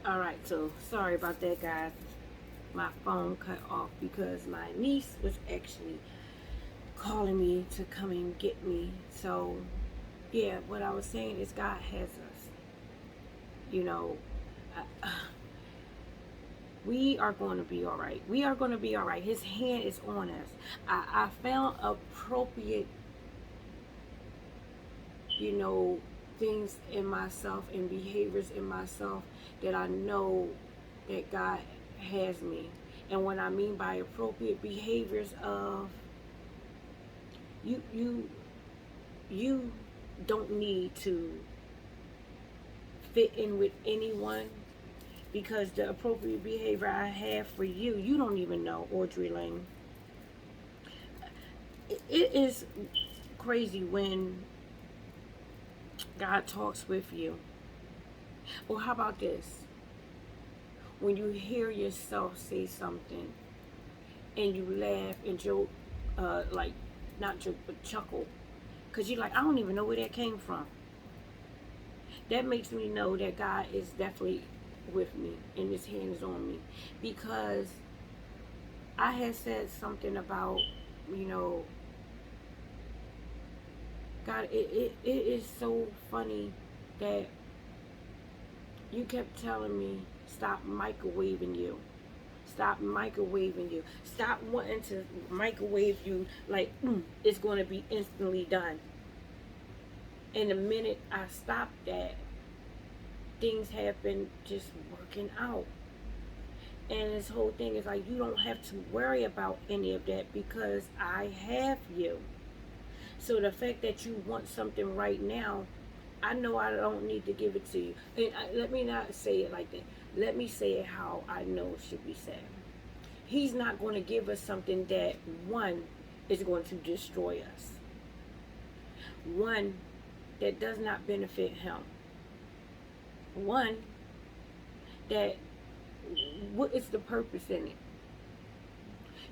All right, so sorry about that, guys. My phone cut off because my niece was actually calling me to come and get me. So, yeah, what I was saying is God has us. You know, uh, we are going to be all right. We are going to be all right. His hand is on us. I found appropriate, you know, things in myself and behaviors in myself that I know that God has me. And what I mean by appropriate behaviors of you you you don't need to fit in with anyone because the appropriate behavior I have for you, you don't even know, Audrey Lane. It is crazy when God talks with you. Or how about this? When you hear yourself say something and you laugh and joke, like not joke but chuckle, because you're like, I don't even know where that came from. That makes me know that God is definitely with me and His hand is on me, because I had said something about, you know, God, it is so funny that you kept telling me stop microwaving you. Stop microwaving you. Stop wanting to microwave you like it's going to be instantly done. And the minute I stopped that, things have been just working out. And this whole thing is like, you don't have to worry about any of that because I have you. So the fact that you want something right now, I know I don't need to give it to you. And let me not say it like that. Let me say it how I know it should be said. He's not going to give us something that, one, is going to destroy us. One, that does not benefit him. One, that what is the purpose in it?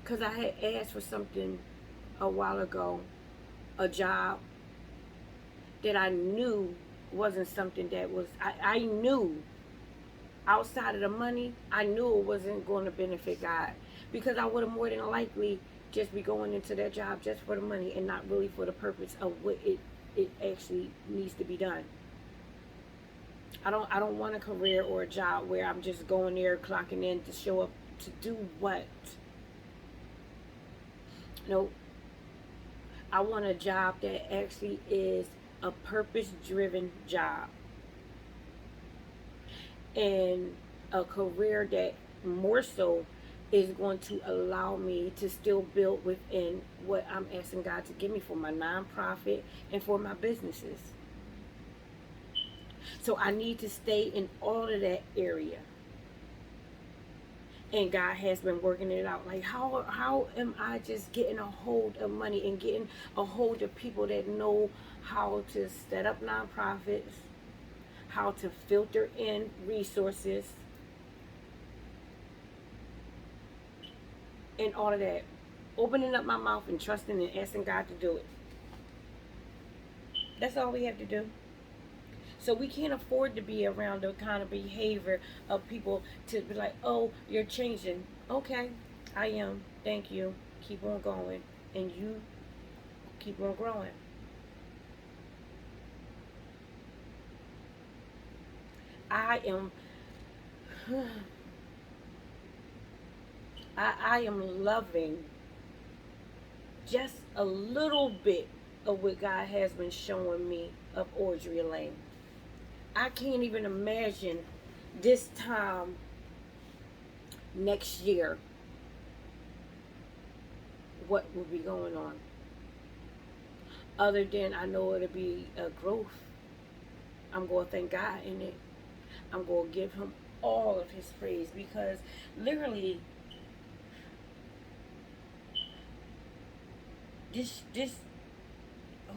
Because I had asked for something a while ago, a job that I knew wasn't something that was, I knew outside of the money, I knew it wasn't going to benefit God, because I would have more than likely just be going into that job just for the money and not really for the purpose of what it actually needs to be done. I don't want a career or a job where I'm just going there clocking in to show up to do what. No, I want a job that actually is a purpose driven job, and a career that more so is going to allow me to still build within what I'm asking God to give me for my nonprofit and for my businesses. So I need to stay in all of that area. And God has been working it out. Like how am I just getting a hold of money and getting a hold of people that know how to set up nonprofits, how to filter in resources, and all of that. Opening up my mouth and trusting and asking God to do it. That's all we have to do. So we can't afford to be around the kind of behavior of people to be like, oh, you're changing. Okay, I am. Thank you. Keep on going. And you keep on growing. I am I am loving just a little bit of what God has been showing me of Audrey Lane. I can't even imagine this time next year what will be going on. Other than I know it'll be a growth. I'm going to thank God in it. I'm going to give Him all of His praise, because literally this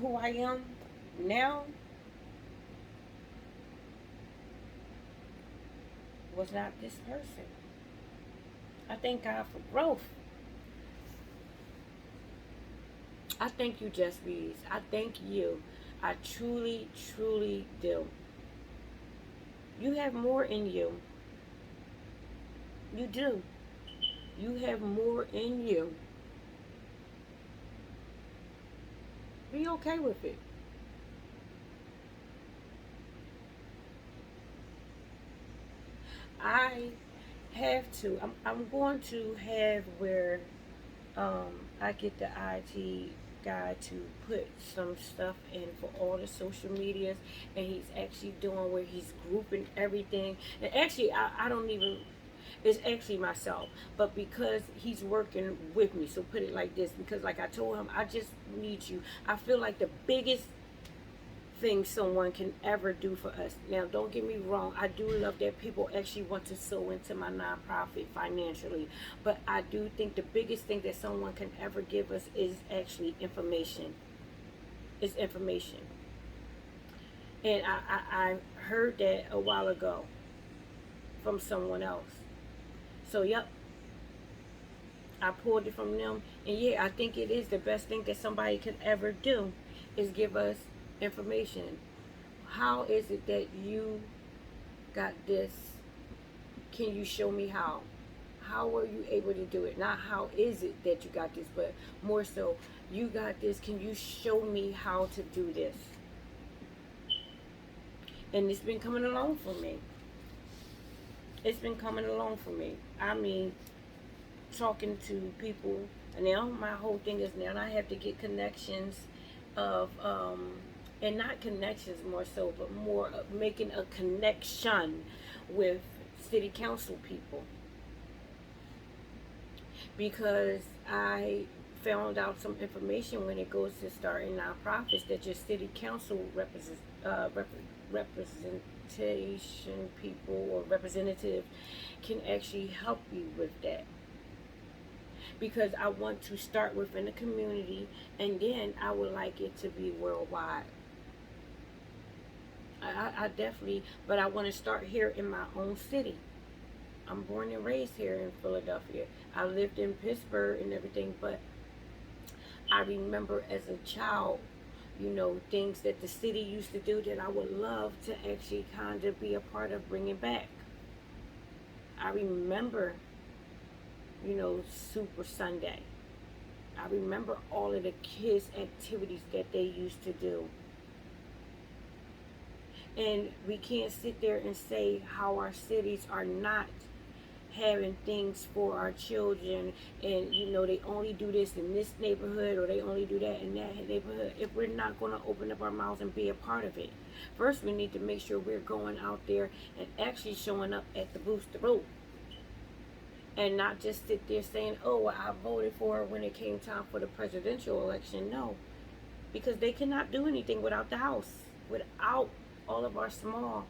who I am now was not this person. I thank God for growth. I thank you, Just Bees. I thank you. I truly, truly do. You have more in you. You do. You have more in you. Be okay with it. I have to. I'm going to have where I get the IT guy to put some stuff in for all the social medias, and he's actually doing where he's grouping everything. And actually, I don't even. It's actually myself, but because he's working with me, so put it like this. Because like I told him, I just need you. I feel like the biggest thing someone can ever do for us. Now, don't get me wrong. I do love that people actually want to sow into my nonprofit financially. But I do think the biggest thing that someone can ever give us is actually information. It's information. And I heard that a while ago from someone else. So, yep, I pulled it from them. And yeah, I think it is the best thing that somebody can ever do is give us information. How is it that you got this? Can you show me how? How were you able to do it? Not how is it that you got this, but more so, you got this. Can you show me how to do this? And it's been coming along for me. It's been coming along for me. I mean, talking to people. And now my whole thing is now I have to get connections of and not connections more so, but more of making a connection with city council people, because I found out some information when it goes to starting nonprofits that your city council representation people or representative can actually help you with that, because I want to start within the community and then I would like it to be worldwide. I definitely, but I want to start here in my own city. I'm born and raised here in Philadelphia. I lived in Pittsburgh and everything, but I remember as a child, things that the city used to do that I would love to actually kind of be a part of bringing back. I remember, Super Sunday. I remember all of the kids' activities that they used to do. And we can't sit there and say how our cities are not having things for our children, and they only do this in this neighborhood or they only do that in that neighborhood, if we're not going to open up our mouths and be a part of it. First, we need to make sure we're going out there and actually showing up at the booth to vote, and not just sit there saying, oh, well, I voted for her when it came time for the presidential election. No, because they cannot do anything without the House, without all of our small,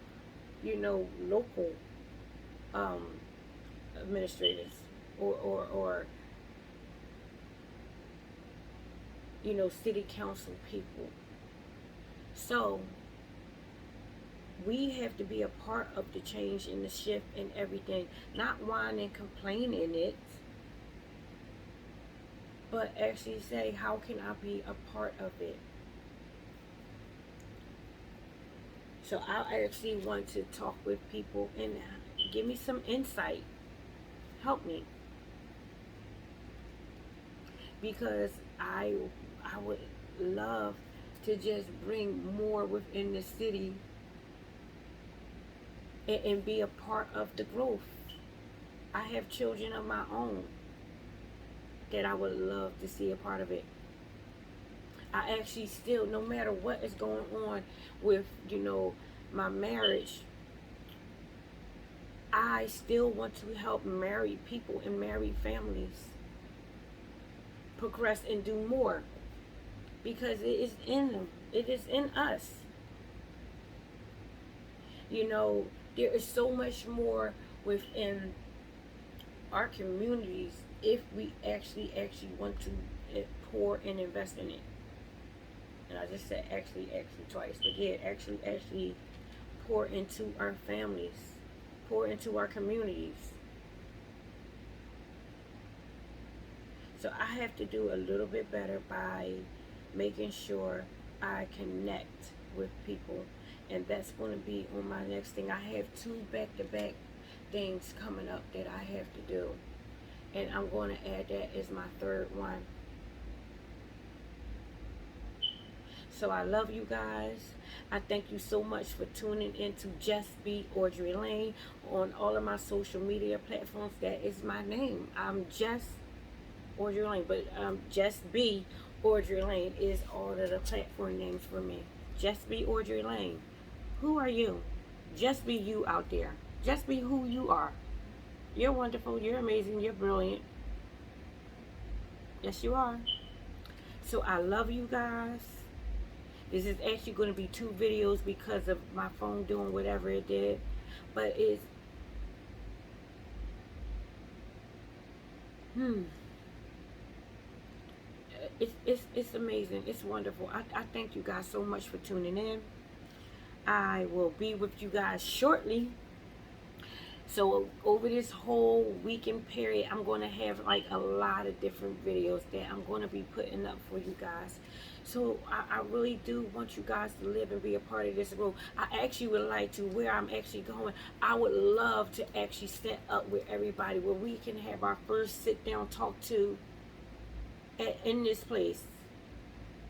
local um, administrators or city council people. So we have to be a part of the change and the shift and everything, not whine and complain in it, but actually say, how can I be a part of it? So I actually want to talk with people and give me some insight. Help me. Because I would love to just bring more within the city and be a part of the growth. I have children of my own that I would love to see a part of it. I actually still, no matter what is going on with, my marriage, I still want to help married people and married families progress and do more, because it is in them. It is in us. There is so much more within our communities if we actually want to pour and invest in it. And I just said actually twice, but yeah, actually pour into our families, pour into our communities. So I have to do a little bit better by making sure I connect with people, and that's going to be on my next thing. I have 2 back-to-back things coming up that I have to do. And I'm going to add that as my third one. So I love you guys. I thank you so much for tuning in to Just Be Audrey Lane on all of my social media platforms. That is my name. I'm Just Audrey Lane, but Just Be Audrey Lane is all of the platform names for me. Just Be Audrey Lane. Who are you? Just be you out there. Just be who you are. You're wonderful. You're amazing. You're brilliant. Yes, you are. So I love you guys. This is actually going to be 2 videos because of my phone doing whatever it did. But it's amazing. It's wonderful. I thank you guys so much for tuning in. I will be with you guys shortly. So over this whole weekend period, I'm going to have like a lot of different videos that I'm going to be putting up for you guys. So I really do want you guys to live and be a part of this room. I actually would like to, where I'm actually going, I would love to actually set up with everybody where we can have our first sit down talk to in this place.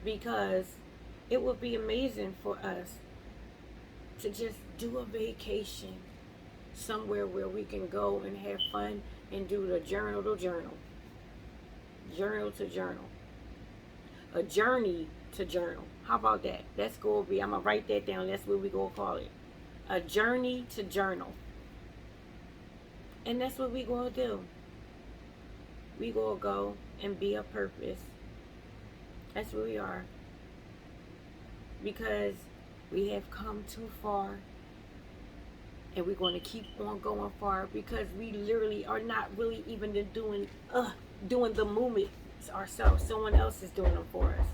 Because it would be amazing for us to just do a vacation somewhere where we can go and have fun and do the journal to journal. Journal to journal. A journey to journal. How about that? That's going to be, I'm going to write that down. That's what we're going to call it. A journey to journal. And that's what we're going to do. We're going to go and be a purpose. That's where we are. Because we have come too far. And we're going to keep on going far, because we literally are not really even doing the movements ourselves. Someone else is doing them for us.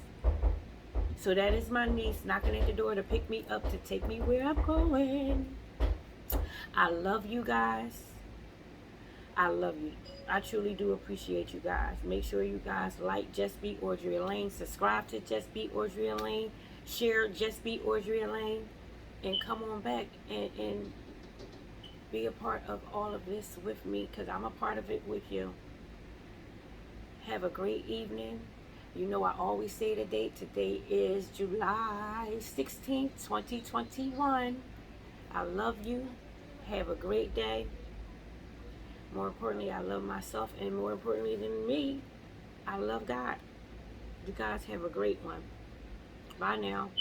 So that is my niece knocking at the door to pick me up, to take me where I'm going. I love you guys. I love you. I truly do appreciate you guys. Make sure you guys like Just Be Audrey Lane. Subscribe to Just Be Audrey Lane. Share Just Be Audrey Lane. And come on back and be a part of all of this with me, because I'm a part of it with you. Have a great evening. You know I always say the date. Today is July 16th, 2021. I love you. Have a great day. More importantly, I love myself. And more importantly than me, I love God. You guys have a great one. Bye now.